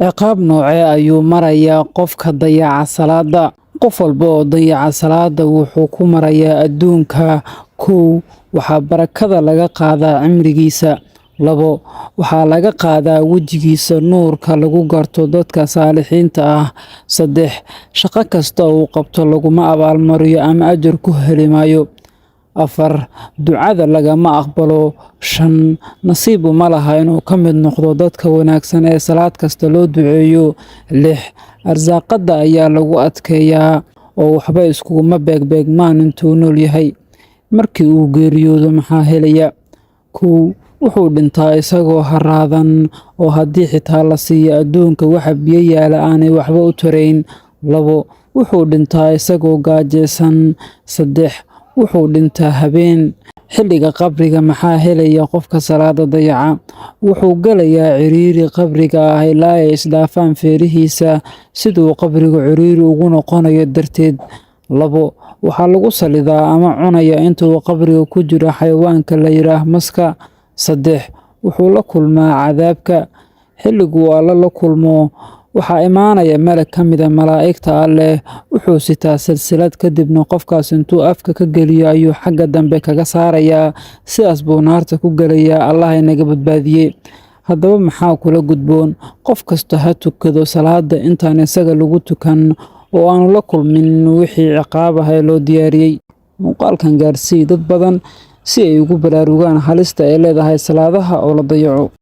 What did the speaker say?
ciqaab noocee ayuu marayaa qofka dayaca salaada? Qof walba oo dayaca salaada wuxuu ku marayaa adduunka. Kow, waxaa barakada laga qaadaa cimrigiisa. Labo, waxaa laga qaadaa wejigiisa nuurka lagu garto dadka saalixiinta ah. Saddex, shaqo kasta uu qabto laguma abaalmariyo ama ajar ku heli maayo. Afar, ducada lagama aqbalo. Shan, nasiib uma laha inuu ka mid noqdo dadka wanaagsan ee salaad kasta loo duceeyo. Lix, arsaaqada ayaa lagu adkeeyaa oo waxba iskuguma beegmaan intuu nool yahay. Markii uu geeriyoodo maxaa helaya? Kow, wuxuu dhintaa isagoo haraadan oo haddii xitaa la siiyo adduunka waxa biyo yaala aanay waxba u tarayn. Labo, wuxuu dhintaa isagoo gaajeysan. Saddex, wuxuu dhintaa habeen. Xilliga qabriga maxaa helaya qofka salaada dayaca? Wuxuu galayaa ciriiri qabriga ah ilaa ay isdhaafaan feerihiisa siduu qabrigu ciriiri ugu noqonayo darteed. Labo, waxaa lagu salidaa ama cunaya intuu qabriga ku jiro xayawaanka la yiraahdo maska. Saddex, wuxuu la kulmaa cadaabka. Xilligu Alle la kulmo waxaa imaanaya malag ka mid ah malaa'igta Alle, wuxuu sitaa silsilad, kadibna qofkaas intuu afka ka geliyo ayuu xagga dambe kaga saarayaa, sidaas buu naarta ku gelayaa. Allah inaga badbaadiye. Haddaba maxaa kula gudboon? Qof kasta ha tukado salaada intaan isaga lagu tukan oo aanu la kulmin wixii ciqaab ah ee loo diyaariyey. Muuqaalkan gaarsii dad badan si ay ugu baraarugaan halista ay leedahay salaadaha oo la dayaco.